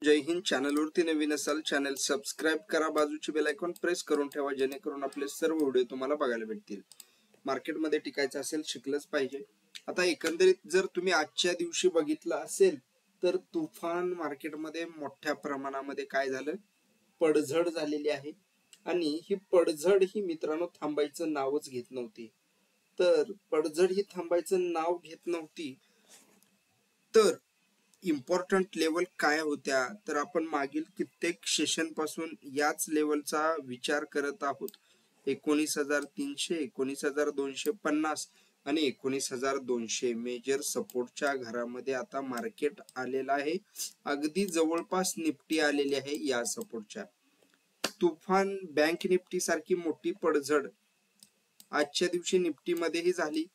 जय हिंद. चॅनलवरती नवीन असाल channel subscribe करा, बाजूची बेल आयकॉन प्रेस करून ठेवा जेणेकरून आपले सर्व व्हिडिओ तुम्हाला बघायला भेटतील. मार्केटमध्ये टिकायचं असेल शिकलंच पाहिजे. आता एकंदरीत जर तुम्ही आजच्या दिवशी बघितलं असेल तर तुफान मार्केटमध्ये मोठ्या प्रमाणामध्ये काय झालं, पडझड झालेली आहे आणि ही पडझड ही मित्रांनो थांबायचं नावच घेत नव्हती. तर पडझड ही थांबायचं नाव घेत नव्हती. तर इम्पॉर्टंट लेवल काय होत्या, तर आपण मागील कित्येक सेशन पासून याच लेवलचा विचार करत आहोत. 19,300, 19,250 आणि 19,200 मेजर सपोर्टच्या घरामध्ये आता मार्केट आलेलं आहे. अगदी जवळपास निफ्टी आलेली आहे या सपोर्टच्या. तुफान बँक निफ्टी सारखी मोठी पडझड आजच्या दिवशी निफ्टी मध्येही झाली,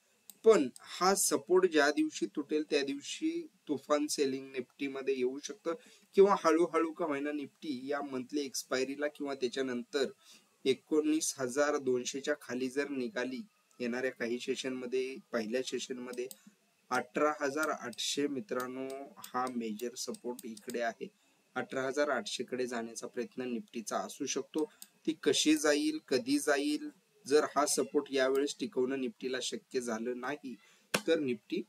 पण हा सपोर्ट ज्या दिवशी तुटेल त्या दिवशी तुफान सेलिंग निफ्टी मध्ये येऊ शकतं किंवा हळूहळू का होईना निफ्टी या मंथली एक्सपायरीला किंवा त्याच्यानंतर 19,200च्या खाली जर निघाली येणाऱ्या काही सेशन मध्ये, पहिल्या सेशन मध्ये 18,800 मित्रांनो हा मेजर सपोर्ट इकडे आहे. 18,800 कडे जाण्याचा प्रयत्न निफ्टीचा असू शकतो. ती कशी जाईल, कधी जाईल, जर हा सपोर्ट यावेळेस टिकवणं निफ्टीला शक्य झालं नाही तर निफ्टी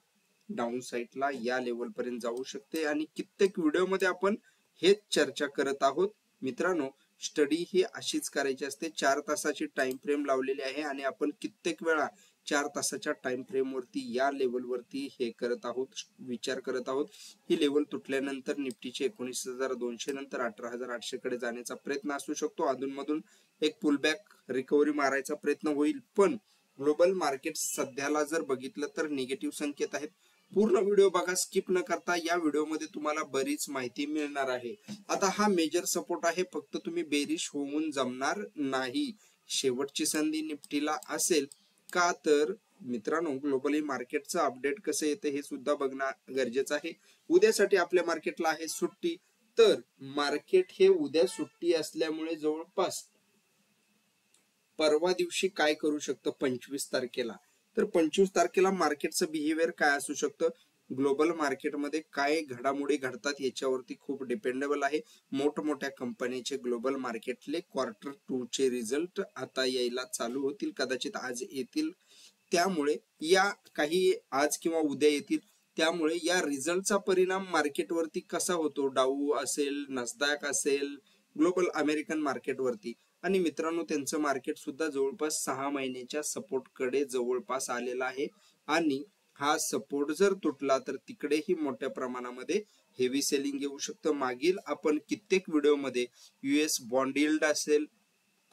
डाऊन साइडला या लेवल पर्यंत जाऊ शकते. आणि कित्येक व्हिडिओमध्ये आपण हेच चर्चा करत आहोत मित्रांनो. स्टडी ही अशीच करायची असते. 4 तासाची टाइम फ्रेम लावलेली आहे आणि आपण कित्येक वेळा 4 तासाच्या टाइम फ्रेम वरती या लेवल वरती हे करत आहोत, विचार करत आहोत. ही लेवल तुटल्यानंतर निफ्टीचे 19,200 नंतर 18,800 कडे जाण्याचा प्रयत्न असू शकतो. अधूनमधून एक पुलबॅक रिकव्हरी मारायचा प्रयत्न होईल, पण ग्लोबल मार्केट सध्याला जर बघितलं तर निगेटिव्ह संकेत आहेत. पूर्ण व्हिडिओ बघा, स्किप न करता. या व्हिडिओमध्ये तुम्हाला बरीच माहिती मिळणार आहे. आता हा मेजर सपोर्ट आहे, फक्त तुम्ही बेरिश होऊन जमणार नाही. शेवटची संधी निफ्टीला असेल का, तर मित्रांनो ग्लोबली मार्केटचं अपडेट कसं येतं हे सुद्धा बघणं गरजेचं आहे. उद्यासाठी आपल्या मार्केटला आहे सुट्टी, तर मार्केट हे उद्या सुट्टी असल्यामुळे जवळपास परवा दिवशी काय करू शकतं 25 तारखेला, तर 25 तारखेला मार्केटचं बिहेवियर काय असू शकतं, ग्लोबल मार्केटमध्ये काय घडामोडी घडतात याच्यावरती खूप डिपेंडेबल आहे. मोठमोठ्या कंपनीचे ग्लोबल मार्केटले Q2 चे रिझल्ट आता यायला चालू होतील, कदाचित आज येतील. त्यामुळे या काही आज किंवा उद्या येतील. त्यामुळे या रिझल्टचा परिणाम मार्केटवरती कसा होतो, डाऊ असेल, नॅस्डॅक असेल, ग्लोबल अमेरिकन मार्केटवरती. आणि मित्रांनो त्यांचं मार्केट सुद्धा जवळपास 6 महिन्याच्या सपोर्ट कडे जवळपास आलेला आहे. आणि हा सपोर्ट जर तुटला तर तिकडेही मोठ्या प्रमाणामध्ये हेवी सेलिंग येऊ शकतं. मागील आपण कित्येक व्हिडिओमध्ये US बॉन्ड यील्ड असेल,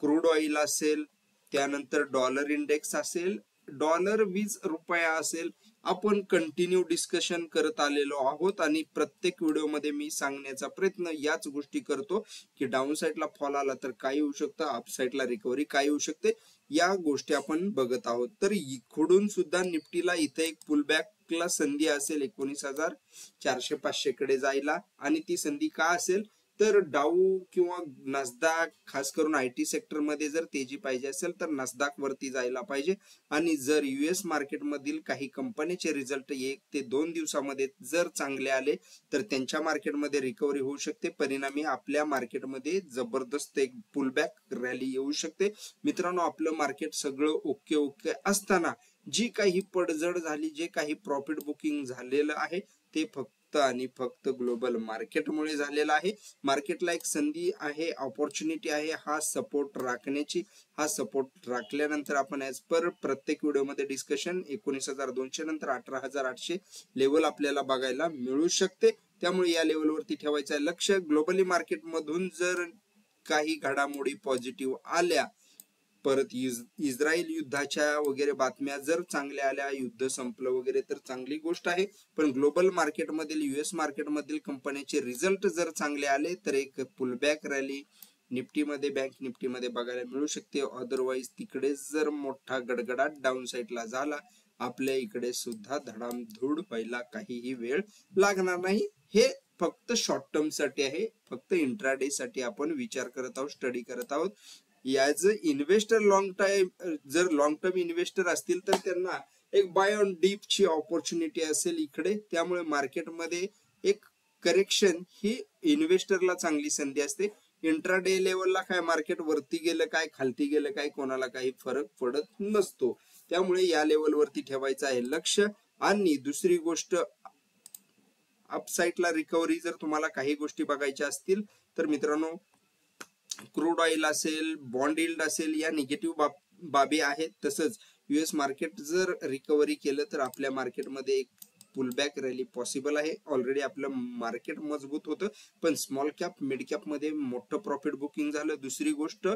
क्रूड ऑइल असेल, त्यानंतर डॉलर इंडेक्स असेल, डॉलर वीज रुपया असेल, आपण कंटिन्यू डिस्कशन करत आलेलो आहोत. आणि प्रत्येक व्हिडिओमध्ये मी सांगण्याचा प्रयत्न याच गोष्टी करतो की डाऊन साइडला फॉल आला तर काय होऊ शकतं, अप साइडला रिकव्हरी काय होऊ शकते, या गोष्टी आपण बघत आहोत. तर इकडून सुद्धा निफ्टीला इथे एक पुलबॅकला संधी असेल 19,400-500 कडे जायला. आणि ती संधी का असेल, तर डाऊ किंवा नॅस्डॅक, खास करून IT सेक्टर मध्ये जर तेजी पाहिजे असेल तर नॅस्डॅक वरती जायला पाहिजे. आणि जर US मार्केट मधील काही कंपनीचे रिझल्ट 1 ते 2 दिवसामध्ये जर चांगले आले तर त्यांच्या मार्केटमध्ये रिकव्हरी होऊ शकते. परिणामी आपल्या मार्केटमध्ये जबरदस्त एक पुलबॅक रॅली येऊ शकते. मित्रांनो आपलं मार्केट सगळं ओके असताना जी काही पडझड झाली, जे काही प्रॉफिट बुकिंग झालेलं आहे ते फक्त आणि फक्त ग्लोबल मार्केटमुळे झालेला आहे. मार्केटला एक संधी आहे, ऑपॉर्च्युनिटी आहे हा सपोर्ट राखण्याची. हा सपोर्ट राखल्यानंतर आपण ऍज पर प्रत्येक व्हिडिओमध्ये डिस्कशन 19,200 नंतर 18,800 लेवल आपल्याला बघायला मिळू शकते. त्यामुळे या लेवलवरती ठेवायचं आहे लक्ष. ग्लोबली मार्केट मधून जर काही घडामोडी पॉझिटिव्ह आल्या, परत इस्रायल युद्धाच्या वगैरे बातम्या जर चांगल्या आल्या, युद्ध संपलं वगैरे तर चांगली गोष्ट आहे. पण ग्लोबल मार्केटमधील US मार्केटमधील कंपन्यांचे रिझल्ट जर चांगले आले तर एक पुलबॅक रॅली निफ्टीमध्ये, बँक निफ्टीमध्ये बघायला मिळू शकते. अदरवाईज तिकडे जर मोठा गडगडाट डाऊन साइडला झाला, आपल्या इकडे सुद्धा धडामधूड व्हायला काहीही वेळ लागणार नाही. हे फक्त शॉर्ट टर्म साठी आहे, फक्त इंट्राडे साठी आपण विचार करत आहोत, स्टडी करत आहोत. याज इन्व्हेस्टर जर लॉंग टर्म इन्व्हेस्टर असतील तर त्यांना एक बाय ऑन डीप ची ऑपॉर्च्युनिटी असेल इकडे. त्यामुळे मार्केटमध्ये एक करेक्शन ही इन्व्हेस्टरला चांगली संधी असते. इंट्राडे लेवलला काय मार्केट वरती गेलं काय खालती गेलं काय कोणाला काही फरक पडत नसतो. त्यामुळे या लेवलवरती ठेवायचं आहे लक्ष. आणि दुसरी गोष्ट, अपसाईडला रिकव्हरी जर तुम्हाला काही गोष्टी बघायच्या असतील तर मित्रांनो, क्रूड ऑइल असेल, बॉन्ड यील्ड असेल, या निगेटिव्ह बाबी आहेत. तसंच युएस मार्केट जर रिकव्हरी केलं तर आपल्या मार्केटमध्ये एक पुलबॅक रॅली पॉसिबल आहे. ऑलरेडी आपलं मार्केट मजबूत होतं, पण स्मॉल कॅप मिड कॅप मध्ये मोठं प्रॉफिट बुकिंग झालं. दुसरी गोष्ट,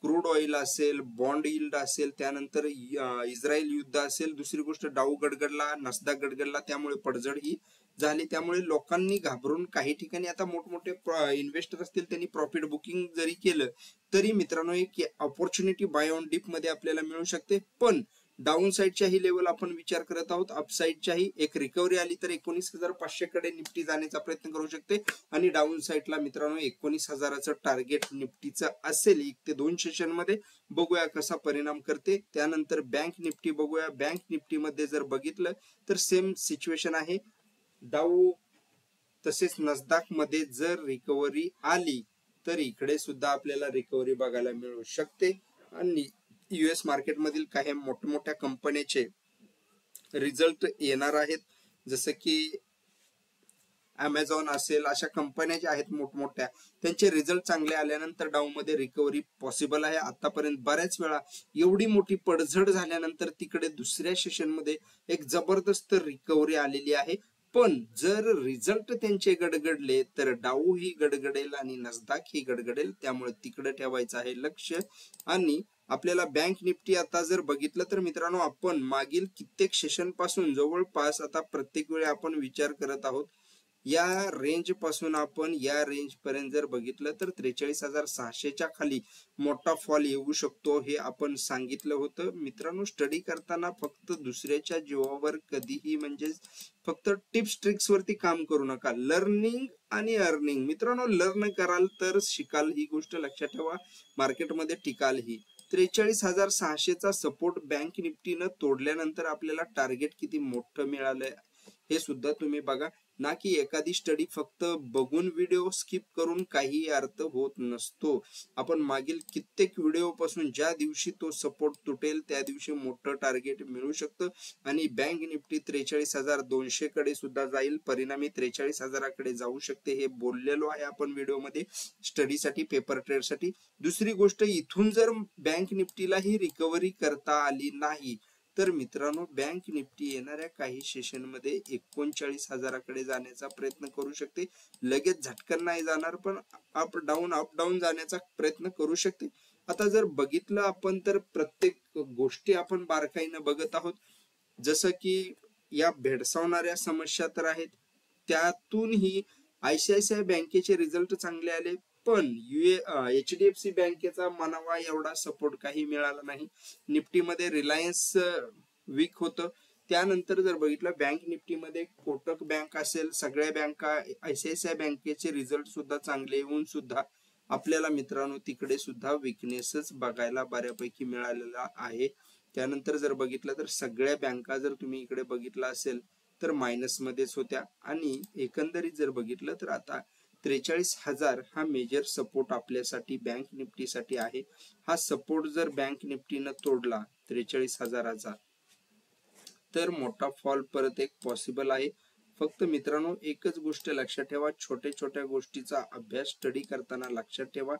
क्रूड ऑइल असेल, बॉन्ड यील्ड असेल, त्यानंतर इस्रायल युद्ध असेल. दुसरी गोष्ट, डाऊ गडगडला, नसदाक गडगडला, त्यामुळे पडझड ही झाली. त्यामुळे लोकांनी घाबरून काही ठिकाणी आता मोठमोठे इन्व्हेस्टर असतील त्यांनी प्रॉफिट बुकिंग जरी केलं तरी मित्रांनो एक ऑपॉर्च्युनिटी बाय ऑन डिप मध्ये आपल्याला मिळू शकते. पण डाऊन साईडच्याही लेवल आपण विचार करत आहोत. अपसाईडच्याही एक रिकव्हरी आली तर 19,500 कडे निफ्टी जाण्याचा प्रयत्न करू शकते. आणि डाऊन साईडला मित्रांनो 19,000चं टार्गेट निफ्टीचं असेल. 1 ते 2 सेशन मध्ये बघूया कसा परिणाम करते. त्यानंतर बँक निफ्टी बघूया. बँक निफ्टी मध्ये जर बघितलं तर सेम सिच्युएशन आहे. डाऊ तसेच नसदाक मध्ये जर रिकव्हरी आली तर इकडे सुद्धा आपल्याला रिकव्हरी बघायला मिळू शकते. आणि युएस मार्केट मधील काही मोठमोठ्या कंपन्याचे रिझल्ट येणार आहेत, जसं की अमेझॉन असेल, अशा कंपन्या ज्या आहेत मोठमोठ्या, त्यांचे रिझल्ट चांगले आल्यानंतर डाऊन मध्ये रिकव्हरी पॉसिबल आहे. आतापर्यंत बऱ्याच वेळा एवढी मोठी पडझड झाल्यानंतर तिकडे दुसऱ्या सेशन मध्ये एक जबरदस्त रिकव्हरी आलेली आहे. पण जर रिझल्ट त्यांचे गडगडले तर डाऊ ही गडगडेल आणि नसदाक ही गडगडेल. त्यामुळे तिकडे ठेवायचं आहे लक्ष. आणि आपल्याला बँक निफ्टी आता जर बघितलं तर मित्रांनो, आपण मागील कित्येक सेशन पासून जवळपास आता प्रत्येक वेळी आपण विचार करत आहोत या रेंज पासून आपण या रेंज पर्यंत जर बघितलं तर 43,600च्या खाली मोठा फॉल येऊ शकतो हे आपण सांगितलं होतं. मित्रांनो, स्टडी करताना फक्त दुसऱ्याच्या जीवावर कधीही म्हणजे फक्त टिप्स ट्रिक्स वरती काम करू नका. लर्निंग आणि अर्निंग, मित्रांनो लर्न कराल तर शिकाल, ही गोष्ट लक्षात ठेवा. मार्केटमध्ये टिकाल ही. 43,600चा सपोर्ट बँक निफ्टीनं तोडल्यानंतर आपल्याला टार्गेट किती मोठं मिळालंय हे सुद्धा तुम्ही बघा. ना की एखादी स्टडी फक्त बघून व्हिडिओ स्किप करून काही अर्थ होत नसतो. आपण मागील कित्येक व्हिडिओ पासून ज्या दिवशी तो सपोर्ट तुटेल त्या दिवशी मोठं टार्गेट मिळू शकतं. आणि बँक निफ्टी 43,200 कडे सुद्धा जाईल, परिणामी 43,000कडे जाऊ शकते, हे बोललेलो आहे आपण व्हिडिओमध्ये स्टडीसाठी, पेपर ट्रेडसाठी. दुसरी गोष्ट, इथून जर बँक निफ्टीला ही रिकव्हरी करता आली नाही तर मित्रांनो बँक निफ्टी येणाऱ्या काही सेशन मध्ये 39,000कडे जाण्याचा प्रयत्न करू शकते. लगेच झटकन नाही जाणार, पण अप डाऊन जाण्याचा प्रयत्न करू शकते. आता जर बघितलं आपण तर प्रत्येक गोष्टी आपण बारकाईनं बघत आहोत. जसं की या भेडसावणाऱ्या समस्या तर आहेत, त्यातूनही ICICI बँकेचे रिझल्ट चांगले आले, पण HDFC बँकेचा म्हणावा एवढा सपोर्ट काही मिळाला नाही. निफ्टीमध्ये रिलायन्स वीक होतं. त्यानंतर जर बघितलं बँक निफ्टीमध्ये कोटक बँक असेल, सगळ्या बँका, ICICI बँकेचे रिझल्ट सुद्धा चांगले येऊन सुद्धा आपल्याला मित्रांनो तिकडे सुद्धा विकनेसच बघायला बऱ्यापैकी मिळालेला आहे. त्यानंतर जर बघितलं तर सगळ्या बँका जर तुम्ही इकडे बघितलं असेल तर मायनस मध्येच होत्या. आणि एकंदरीत जर बघितलं तर आता 43,000 हा मेजर सपोर्ट आपल्यासाठी बँक निफ्टीसाठी आहे. हा सपोर्ट जर बँक निफ्टीनं तोडला 43,000चा तर मोठा फॉल परत एक पॉसिबल आहे. फक्त मित्रांनो एकच गोष्ट लक्षात ठेवा, छोट्या छोट्या गोष्टीचा अभ्यास स्टडी करताना लक्षात ठेवा.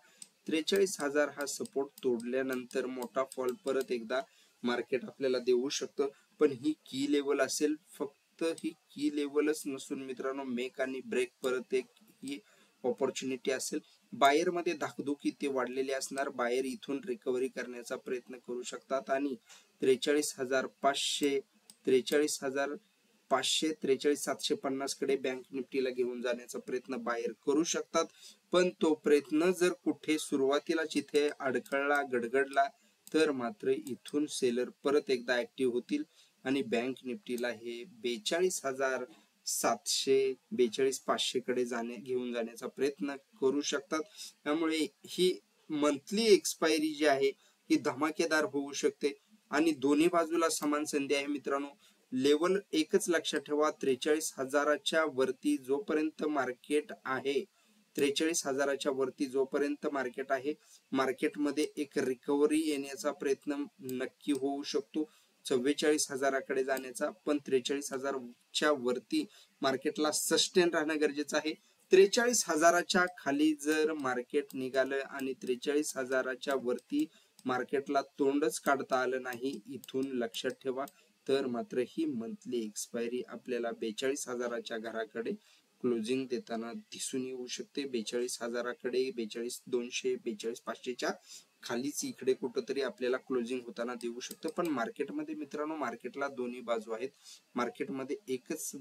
43,000 हा सपोर्ट तोडल्यानंतर मोठा फॉल परत एकदा मार्केट आपल्याला देऊ शकतं. पण ही की लेवल असेल, फक्त ही की लेवलच नसून मित्रांनो मेक आणि ब्रेक परत एक ही ऑपॉर्च्युनिटी असेल. बायर मध्ये धाकधुकी ते वाढलेली असणार. बायर इथून रिकव्हरी करण्याचा प्रयत्न करू शकतात आणि 43,500, 43,500, 43,750 कडे बँक निफ्टीला घेऊन जाण्याचा प्रयत्न बायर करू शकतात. पण तो प्रयत्न जर कुठे सुरुवातीला जिथे अडखळला, गडगडला तर मात्र इथून सेलर परत एकदा ऍक्टिव्ह होतील आणि बँक निफ्टीला हे 42,700, 42,500 कडे घेऊन जाण्याचा प्रयत्न करू शकतात. त्यामुळे ही मंथली एक्सपायरी जी आहे ही धमाकेदार होऊ शकते आणि दोन्ही बाजूला समान संधी आहे मित्रांनो. लेवल एकच लक्षात ठेवा, 43,000च्या वरती जोपर्यंत मार्केट आहे, 43,000च्या वरती जोपर्यंत मार्केट आहे, मार्केटमध्ये एक रिकव्हरी येण्याचा प्रयत्न नक्की होऊ शकतो 44,000कडे जाण्याचा, पण 43,000च्या वरती मार्केटला सस्टेन राहणं गरजेचं आहे. 43,000च्या खाली जर मार्केट निघालं आणि 43,000च्या वरती मार्केटला तोंडच काढता आलं नाही, इथून लक्षात ठेवा, तर मात्र ही मंथली एक्सपायरी आपल्याला 42,000च्या घराकडे क्लोजिंग देताना दिसून येऊ शकते. 42,000कडे 42,200 42,500च्या खालीच इकडे कुठंतरी आपल्याला क्लोजिंग होताना देऊ शकतं. पण मार्केटमध्ये मित्रांनो, मार्केटला दोन्ही बाजू आहेत. मार्केटमध्ये एकच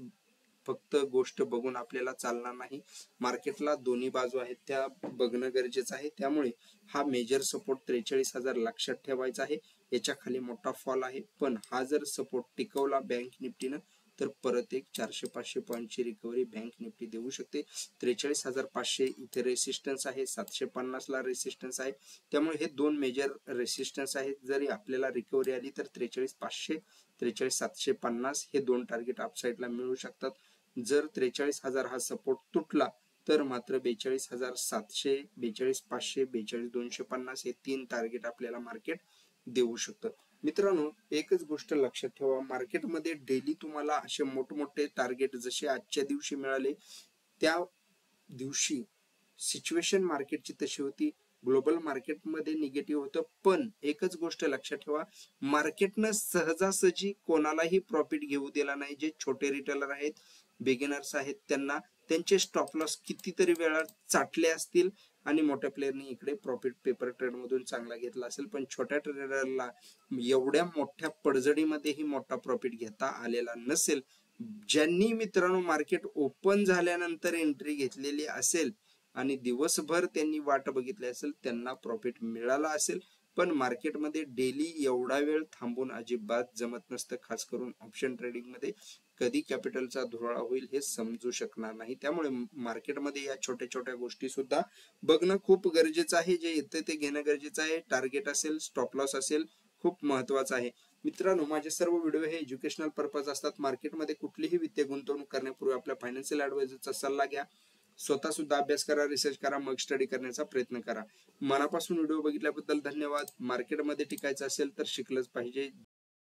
फक्त गोष्ट बघून आपल्याला चालणार नाही, मार्केटला दोन्ही बाजू आहेत त्या बघणं गरजेचं आहे. त्यामुळे हा मेजर सपोर्ट 43,000 लक्षात ठेवायचा आहे. याच्या खाली मोठा फॉल आहे, पण हा जर सपोर्ट टिकवला बँक निफ्टीनं तर परत एक 400-500 पॉईंटची रिकव्हरी बँक निफ्टी देऊ शकते. 43,500 इथे रेसिस्टन्स आहे, 750ला रेसिस्टन्स आहे. त्यामुळे हे दोन मेजर रेसिस्टन्स आहेत. जरी आपल्याला रिकव्हरी आली तर 43,500 43,750 हे दोन टार्गेट अपसाईडला मिळू शकतात. जर 43,000 हा सपोर्ट तुटला तर मात्र 42,700 42,500 42,250 हे तीन टार्गेट आपल्याला मार्केट देऊ शकतं. मित्रांनो, एकच गोष्ट लक्षात ठेवा, मार्केटमध्ये डेली तुम्हाला असे मोठमोठे टार्गेट जसे आजच्या दिवशी मिळाले, त्या दिवशी सिच्युएशन मार्केटची तशी होती, ग्लोबल मार्केटमध्ये निगेटिव्ह होतं. पण एकच गोष्ट लक्षात ठेवा, मार्केटनं सहजासहजी कोणालाही प्रॉफिट घेऊ दिला नाही. जे छोटे रिटेलर आहेत, बिगिनर्स आहेत, त्यांना त्यांचे स्टॉप लॉस कितीतरी वेळा चाटले असतील आणि मोठ्या प्लेयरनी इकडे प्रॉफिट पेपर ट्रेड मधून चांगला घेतला असेल, पण छोट्या ट्रेडरला एवढ्या मोठ्या पडझडीमध्येही मोठा प्रॉफिट घेता आलेला नसेल. ज्यांनी मित्रांनो मार्केट ओपन झाल्यानंतर एंट्री घेतलेली असेल आणि दिवसभर त्यांनी वाट बघितली असेल, त्यांना प्रॉफिट मिळाला असेल. पण मार्केटमध्ये डेली एवढा वेळ थांबून अजिबात जमत नसतं, खास करून ऑप्शन ट्रेडिंग मध्ये कधी कॅपिटलचा धुराळा होईल हे समजू शकणार नाही. त्यामुळे मार्केटमध्ये या छोट्या छोट्या गोष्टी सुद्धा बघणं खूप गरजेचं आहे. जे येतं ते घेणं गरजेचं आहे. टार्गेट असेल, स्टॉप लॉस असेल, खूप महत्वाचं आहे. मित्रांनो, माझे सर्व व्हिडिओ हे एज्युकेशनल पर्पज असतात. मार्केटमध्ये कुठलीही वित्तीय गुंतवणूक करण्यापूर्वी आपल्या फायनान्शियल ऍडवायझरचा सल्ला घ्या. स्वतः सुद्धा अभ्यास करा, रिसर्च करा, मग स्टडी करण्याचा प्रयत्न करा. मनापासून व्हिडिओ बघितल्याबद्दल धन्यवाद. मार्केटमध्ये टिकायचं असेल तर शिकलंच पाहिजे.